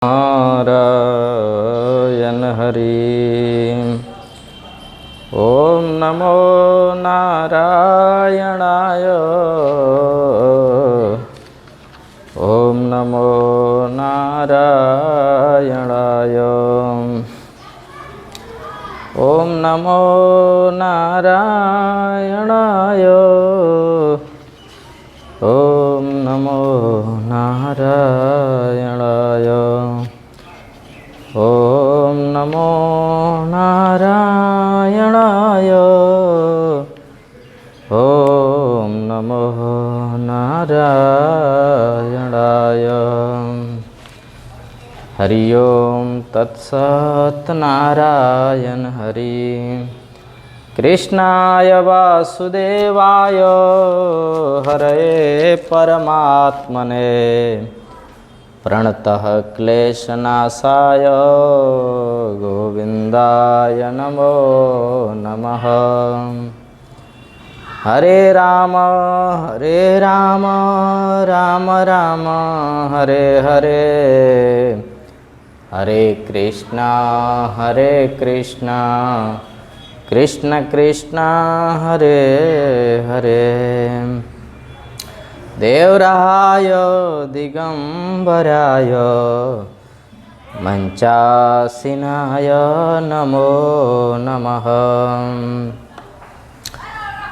नारायण हरि। ओम नमो नारायणाय। ओम नमो नारायणाय। ओम नमो नारायणाय। ओम नमो नारायणाय। ओम नमो नारायणाय। ओम नमो नारायणाय। हरि ओम तत्सत्। नारायण हरि। कृष्णाय वासुदेवाय हरये परमात्मने प्रणतः क्लेशनाशाय गोविन्दाय नमो नमः। हरे राम राम राम हरे हरे। हरे कृष्णा कृष्ण कृष्ण हरे हरे। देवराय दिगंबराय मंचासीनाय नमो नमः।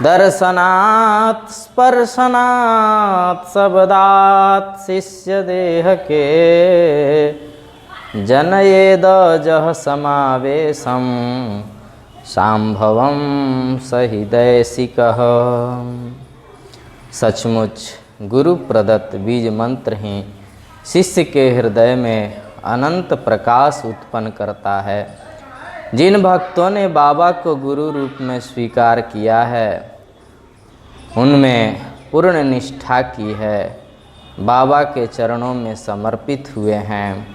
दर्शनात् स्पर्शनात् शब्दात् शिष्य देह के जनयेद जह समावेशम सांभवम सहिदैसिकः। सचमुच गुरु प्रदत्त बीज मंत्र ही शिष्य के हृदय में अनंत प्रकाश उत्पन्न करता है। जिन भक्तों ने बाबा को गुरु रूप में स्वीकार किया है, उनमें पूर्ण निष्ठा की है, बाबा के चरणों में समर्पित हुए हैं,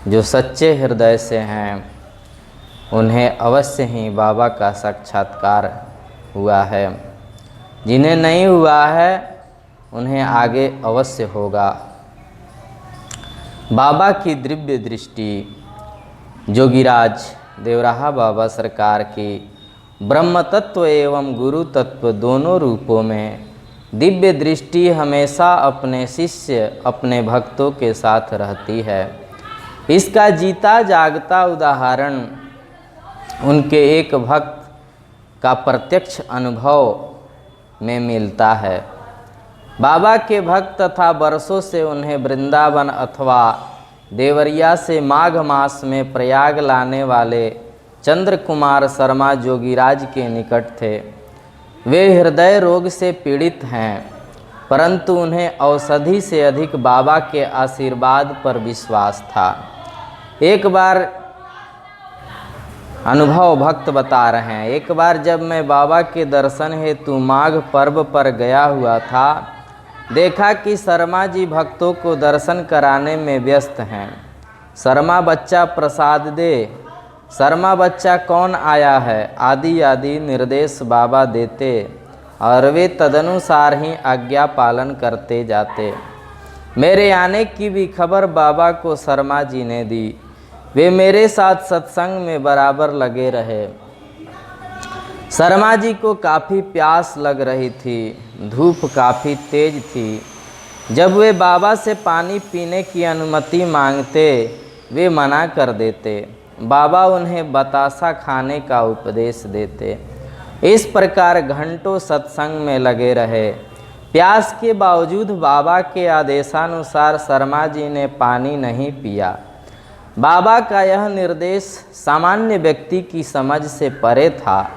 जो सच्चे हृदय से हैं, उन्हें अवश्य ही बाबा का साक्षात्कार हुआ है। जिन्हें नहीं हुआ है, उन्हें आगे अवश्य होगा। बाबा की दिव्य दृष्टि जोगीराज देवराहा बाबा सरकार की ब्रह्म तत्व एवं गुरु तत्व दोनों रूपों में दिव्य दृष्टि हमेशा अपने शिष्य अपने भक्तों के साथ रहती है। इसका जीता जागता उदाहरण उनके एक भक्त का प्रत्यक्ष अनुभव में मिलता है। बाबा के भक्त तथा वर्षों से उन्हें वृंदावन अथवा देवरिया से माघ मास में प्रयाग लाने वाले चंद्र कुमार शर्मा जोगीराज के निकट थे। वे हृदय रोग से पीड़ित हैं, परंतु उन्हें औषधि से अधिक बाबा के आशीर्वाद पर विश्वास था। एक बार अनुभव भक्त बता रहे हैं, एक बार जब मैं बाबा के दर्शन हेतु माघ पर्व पर गया हुआ था, देखा कि शर्मा जी भक्तों को दर्शन कराने में व्यस्त हैं। शर्मा बच्चा प्रसाद दे, शर्मा बच्चा कौन आया है, आदि आदि निर्देश बाबा देते और वे तदनुसार ही आज्ञा पालन करते जाते। मेरे आने की भी खबर बाबा को शर्मा जी ने दी। वे मेरे साथ सत्संग में बराबर लगे रहे। शर्मा जी को काफ़ी प्यास लग रही थी, धूप काफ़ी तेज थी। जब वे बाबा से पानी पीने की अनुमति मांगते, वे मना कर देते। बाबा उन्हें बतासा खाने का उपदेश देते। इस प्रकार घंटों सत्संग में लगे रहे। प्यास के बावजूद बाबा के आदेशानुसार शर्मा जी ने पानी नहीं पिया। बाबा का यह निर्देश सामान्य व्यक्ति की समझ से परे था,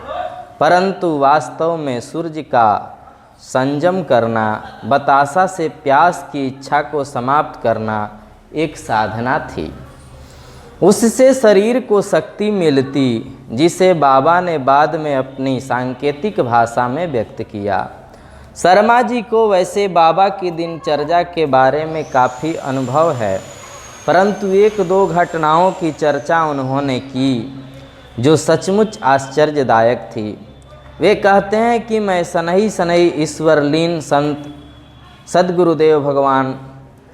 परंतु वास्तव में सूर्य का संयम करना, बतासा से प्यास की इच्छा को समाप्त करना एक साधना थी। उससे शरीर को शक्ति मिलती, जिसे बाबा ने बाद में अपनी सांकेतिक भाषा में व्यक्त किया। शर्मा जी को वैसे बाबा की दिनचर्या के बारे में काफ़ी अनुभव है, परंतु एक दो घटनाओं की चर्चा उन्होंने की जो सचमुच आश्चर्यदायक थी। वे कहते हैं कि मैं सनई सनई ईश्वरलीन संत सद्गुरुदेव भगवान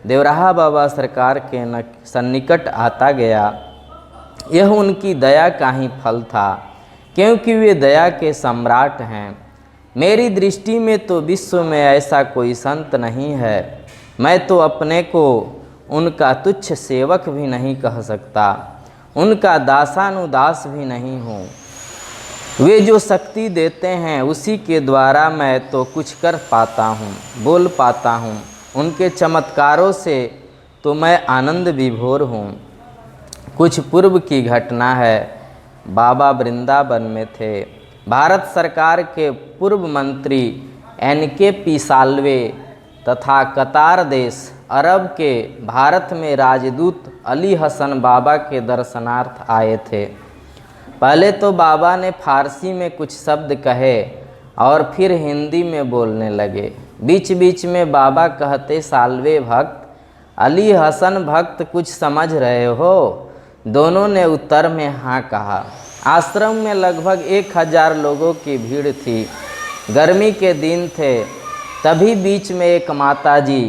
देवराहा बाबा सरकार के सन्निकट आता गया। यह उनकी दया का ही फल था, क्योंकि वे दया के सम्राट हैं। मेरी दृष्टि में तो विश्व में ऐसा कोई संत नहीं है। मैं तो अपने को उनका तुच्छ सेवक भी नहीं कह सकता, उनका दासानुदास भी नहीं हूँ। वे जो शक्ति देते हैं उसी के द्वारा मैं तो कुछ कर पाता हूँ, बोल पाता हूँ। उनके चमत्कारों से तो मैं आनंद विभोर हूँ। कुछ पूर्व की घटना है। बाबा वृंदावन में थे। भारत सरकार के पूर्व मंत्री NKP साल्वे तथा कतार देश अरब के भारत में राजदूत अली हसन बाबा के दर्शनार्थ आए थे। पहले तो बाबा ने फारसी में कुछ शब्द कहे और फिर हिंदी में बोलने लगे। बीच बीच में बाबा कहते, साल्वे भक्त, अली हसन भक्त, कुछ समझ रहे हो? दोनों ने उत्तर में हाँ कहा। आश्रम में लगभग 1000 लोगों की भीड़ थी। गर्मी के दिन थे। तभी बीच में एक माताजी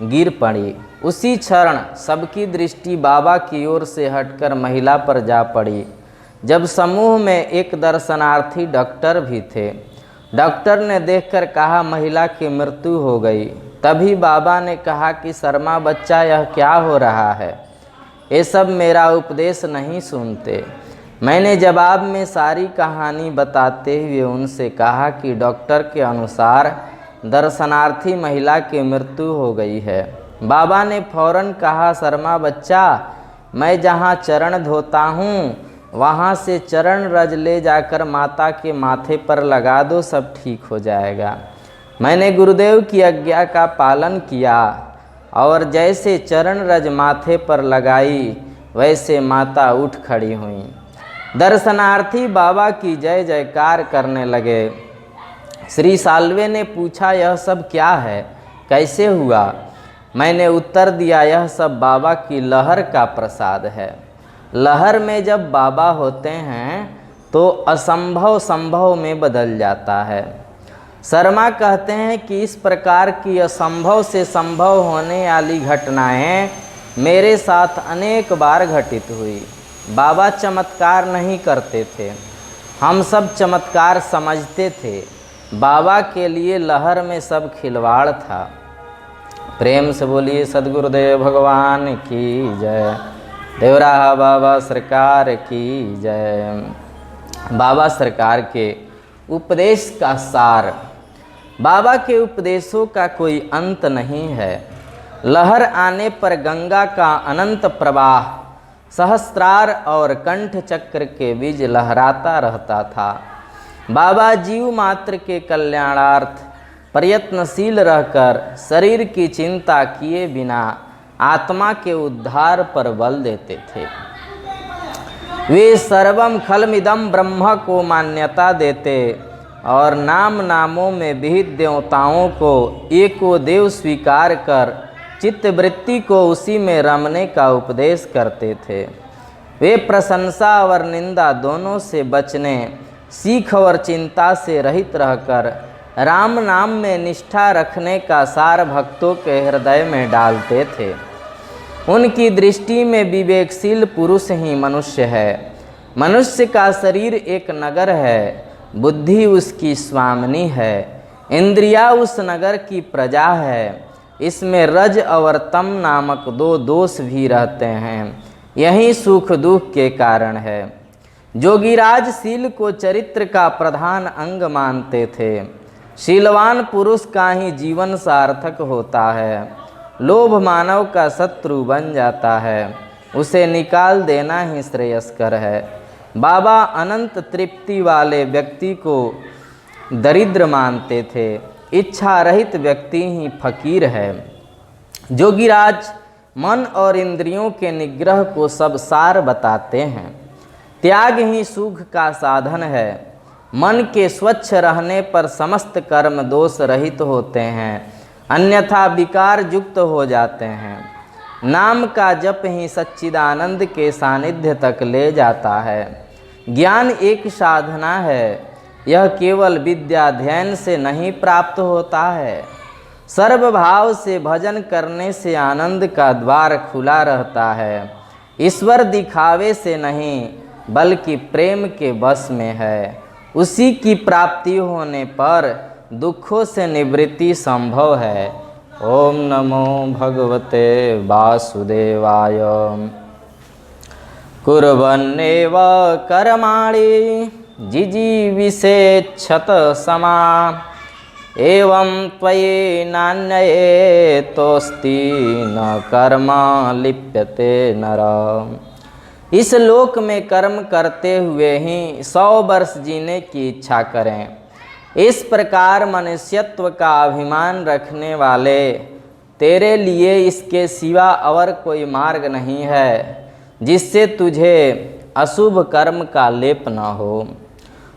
गिर पड़ी। उसी क्षण सबकी दृष्टि बाबा की ओर से हटकर महिला पर जा पड़ी। जब समूह में एक दर्शनार्थी डॉक्टर भी थे। डॉक्टर ने देखकर कहा, महिला की मृत्यु हो गई। तभी बाबा ने कहा कि शर्मा बच्चा, यह क्या हो रहा है? ये सब मेरा उपदेश नहीं सुनते। मैंने जवाब में सारी कहानी बताते हुए उनसे कहा कि डॉक्टर के अनुसार दर्शनार्थी महिला की मृत्यु हो गई है। बाबा ने फौरन कहा, शर्मा बच्चा, मैं जहाँ चरण धोता हूँ वहाँ से चरण रज ले जाकर माता के माथे पर लगा दो, सब ठीक हो जाएगा। मैंने गुरुदेव की आज्ञा का पालन किया और जैसे चरण रज माथे पर लगाई वैसे माता उठ खड़ी हुई। दर्शनार्थी बाबा की जय जयकार करने लगे। श्री साल्वे ने पूछा, यह सब क्या है, कैसे हुआ? मैंने उत्तर दिया, यह सब बाबा की लहर का प्रसाद है। लहर में जब बाबा होते हैं तो असंभव संभव में बदल जाता है। शर्मा कहते हैं कि इस प्रकार की असंभव से संभव होने वाली घटनाएं मेरे साथ अनेक बार घटित हुई। बाबा चमत्कार नहीं करते थे, हम सब चमत्कार समझते थे। बाबा के लिए लहर में सब खिलवाड़ था। प्रेम से बोलिए सद्गुरुदेव भगवान की जय। देवराहा बाबा सरकार की जय। बाबा सरकार के उपदेश का सार। बाबा के उपदेशों का कोई अंत नहीं है। लहर आने पर गंगा का अनंत प्रवाह सहस्त्रार और कंठ चक्र के बीच लहराता रहता था। बाबा जीव मात्र के कल्याणार्थ प्रयत्नशील रहकर शरीर की चिंता किए बिना आत्मा के उद्धार पर बल देते थे। वे सर्वम खलमिदम ब्रह्म को मान्यता देते और नाम नामों में विहित देवताओं को एको देव स्वीकार कर चित्तवृत्ति को उसी में रमने का उपदेश करते थे। वे प्रशंसा और निंदा दोनों से बचने, सीख और चिंता से रहित रहकर राम नाम में निष्ठा रखने का सार भक्तों के हृदय में डालते थे। उनकी दृष्टि में विवेकशील पुरुष ही मनुष्य है। मनुष्य का शरीर एक नगर है, बुद्धि उसकी स्वामिनी है, इंद्रिया उस नगर की प्रजा है। इसमें रज और तम नामक 2 दोष भी रहते हैं, यही सुख दुख के कारण है। जोगीराज शील को चरित्र का प्रधान अंग मानते थे। शीलवान पुरुष का ही जीवन सार्थक होता है। लोभ मानव का शत्रु बन जाता है, उसे निकाल देना ही श्रेयस्कर है। बाबा अनंत तृप्ति वाले व्यक्ति को दरिद्र मानते थे। इच्छा रहित व्यक्ति ही फकीर है। जोगीराज मन और इंद्रियों के निग्रह को सब सार बताते हैं। त्याग ही सुख का साधन है। मन के स्वच्छ रहने पर समस्त कर्म दोष रहित होते हैं, अन्यथा विकार युक्त हो जाते हैं। नाम का जप ही सच्चिदानंद के सानिध्य तक ले जाता है। ज्ञान एक साधना है, यह केवल विद्याध्ययन से नहीं प्राप्त होता है। सर्वभाव से भजन करने से आनंद का द्वार खुला रहता है। ईश्वर दिखावे से नहीं बल्कि प्रेम के वश में है। उसी की प्राप्ति होने पर दुखों से निवृत्ति संभव है। ओम नमो भगवते वासुदेवाय। कुर्वन्नेव कर्माणि जिजीविषेच्छत समा एवं त्वयि नान्यतोऽस्ति न कर्म लिप्यते नर। इस लोक में कर्म करते हुए ही 100 वर्ष जीने की इच्छा करें। इस प्रकार मनुष्यत्व का अभिमान रखने वाले तेरे लिए इसके सिवा और कोई मार्ग नहीं है जिससे तुझे अशुभ कर्म का लेप न हो।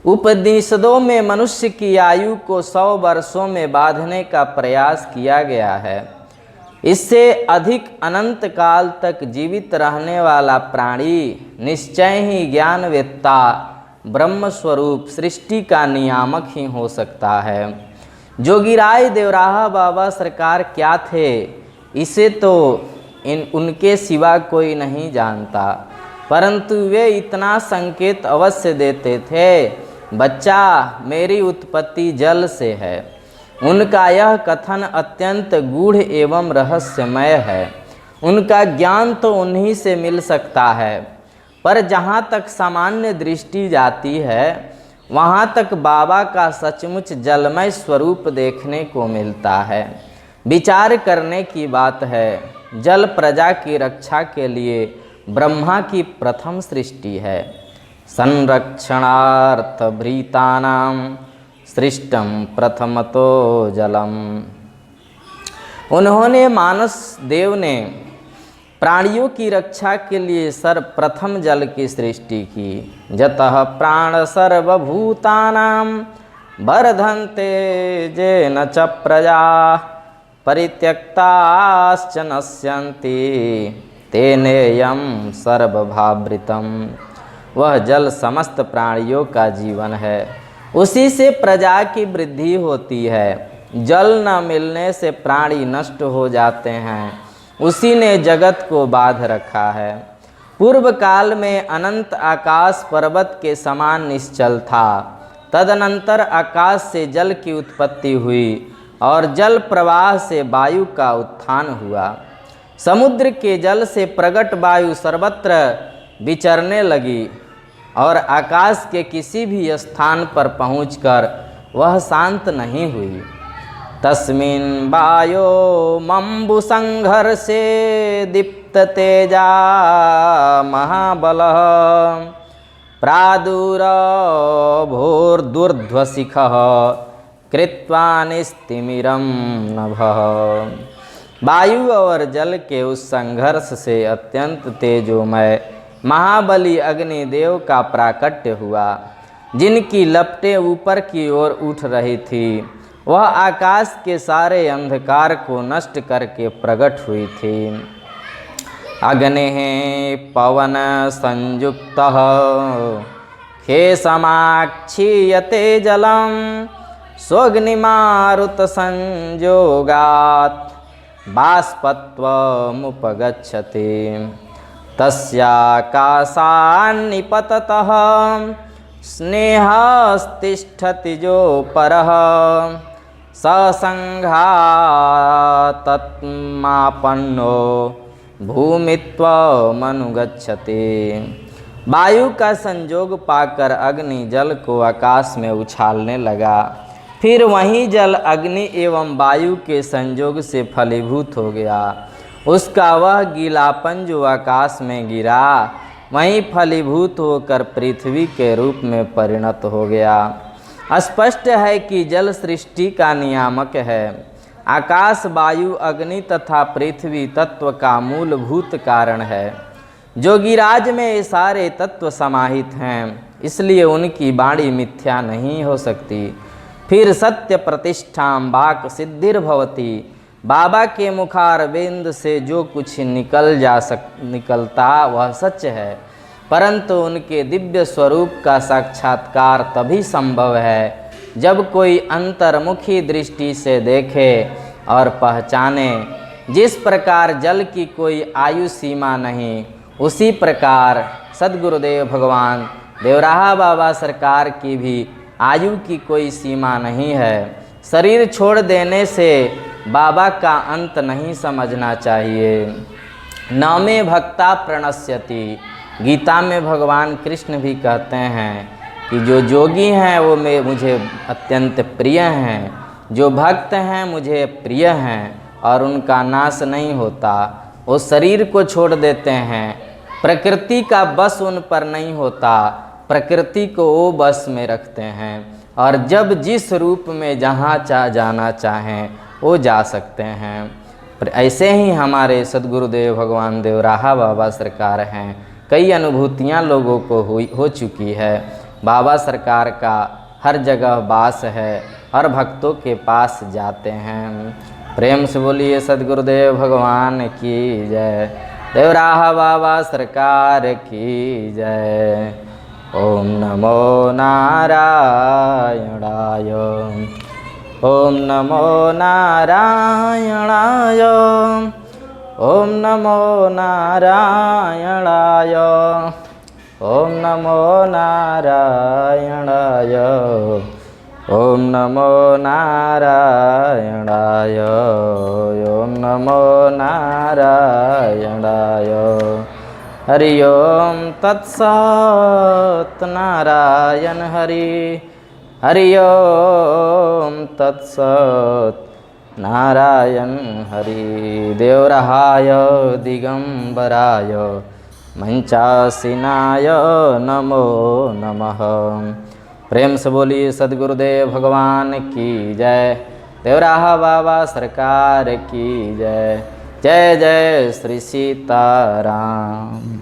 उपनिषदों में मनुष्य की आयु को 100 वर्षों में बांधने का प्रयास किया गया है। इससे अधिक अनंत काल तक जीवित रहने वाला प्राणी निश्चय ही ज्ञानवेत्ता ब्रह्म स्वरूप सृष्टि का नियामक ही हो सकता है। जोगीराय देवराहा बाबा सरकार क्या थे, इसे तो उनके सिवा कोई नहीं जानता, परंतु वे इतना संकेत अवश्य देते थे, बच्चा मेरी उत्पत्ति जल से है। उनका यह कथन अत्यंत गूढ़ एवं रहस्यमय है। उनका ज्ञान तो उन्हीं से मिल सकता है, पर जहाँ तक सामान्य दृष्टि जाती है वहाँ तक बाबा का सचमुच जलमय स्वरूप देखने को मिलता है। विचार करने की बात है, जल प्रजा की रक्षा के लिए ब्रह्मा की प्रथम सृष्टि है। संरक्षणार्थ भृतानां सृष्टम प्रथमतो जलम। उन्होंने मानस देव ने प्राणियों की रक्षा के लिए सर्वप्रथम जल की सृष्टि की। जतः प्राण सर्वभूतानां वर्धन्ते जेन च प्रजा परित्यक्ताश्च नश्यन्ति तेनेयं सर्वभावृतम्। वह जल समस्त प्राणियों का जीवन है, उसी से प्रजा की वृद्धि होती है। जल न मिलने से प्राणी नष्ट हो जाते हैं, उसी ने जगत को बांध रखा है। पूर्व काल में अनंत आकाश पर्वत के समान निश्चल था। तदनंतर आकाश से जल की उत्पत्ति हुई और जल प्रवाह से वायु का उत्थान हुआ। समुद्र के जल से प्रकट वायु सर्वत्र विचरने लगी और आकाश के किसी भी स्थान पर पहुंचकर वह शांत नहीं हुई। तस्मिन् वायो मम्बु संघर्षे दीप्त तेजा महाबलः प्रादुरभूर्दूर्ध्वशिखः कृत्वा निस्तिमिरं नभः। वायु और जल के उस संघर्ष से अत्यंत तेजोमय महाबली अग्निदेव का प्राकट्य हुआ, जिनकी लपटें ऊपर की ओर उठ रही थी। वह आकाश के सारे अंधकार को नष्ट करके प्रकट हुई थी। अग्निः पवन संयुक्तः खेसमाक्षीयते जलम स्वग्निमारुत संयोगात् बाष्पत्वमुपगच्छति तस्याकाशान्निपततः स्नेहस्तिष्ठति जो परः ससंघातत्मापन्नो भूमित्वमनुगच्छति। वायु का संयोग पाकर अग्नि जल को आकाश में उछालने लगा। फिर वहीं जल अग्नि एवं वायु के संयोग से फलीभूत हो गया। उसका वह गीलापन जो आकाश में गिरा वहीं फलीभूत होकर पृथ्वी के रूप में परिणत हो गया। स्पष्ट है कि जल सृष्टि का नियामक है। आकाश, वायु, अग्नि तथा पृथ्वी तत्व का मूलभूत कारण है। जोगीराज में ये सारे तत्व समाहित हैं, इसलिए उनकी वाणी मिथ्या नहीं हो सकती। फिर सत्य प्रतिष्ठां वाक् सिद्धिर्भवति। बाबा के मुखारविंद से जो कुछ निकलता वह सच है, परंतु उनके दिव्य स्वरूप का साक्षात्कार तभी संभव है जब कोई अंतर्मुखी दृष्टि से देखे और पहचाने। जिस प्रकार जल की कोई आयु सीमा नहीं, उसी प्रकार सद्गुरुदेव भगवान देवराहा बाबा सरकार की भी आयु की कोई सीमा नहीं है। शरीर छोड़ देने से बाबा का अंत नहीं समझना चाहिए। नामे भक्ता प्रणश्यति, गीता में भगवान कृष्ण भी कहते हैं कि जो योगी हैं वो मुझे अत्यंत प्रिय हैं, जो भक्त हैं मुझे प्रिय हैं और उनका नाश नहीं होता। वो शरीर को छोड़ देते हैं, प्रकृति का बस उन पर नहीं होता, प्रकृति को वो बस में रखते हैं और जब जिस रूप में जहाँ जाना चाहें वो जा सकते हैं। ऐसे ही हमारे सद्गुरुदेव भगवान देवराहा बाबा सरकार हैं। कई अनुभूतियाँ लोगों को हो चुकी है। बाबा सरकार का हर जगह वास है, हर भक्तों के पास जाते हैं। प्रेम से बोलिए सद्गुरुदेव भगवान की जय, देवराहा बाबा सरकार की जय। ओम नमो नारायणाय, ओम नमो नारायणाय, ओम नमो नारायणाय, ओम नमो नारायणाय, ओम नमो नारायणाय, ओम नमो नारायणाय। हरि ओम तत्सत् नारायण हरि, हरि ओम तत्सत् नारायण हरि। देवराहाय दिगंबराय मंचासीनाय नमो नमः। प्रेम से बोलिए सद्गुरुदेव भगवान की जय, देवराहा बाबा सरकार की जय। जय जय श्री सीताराम।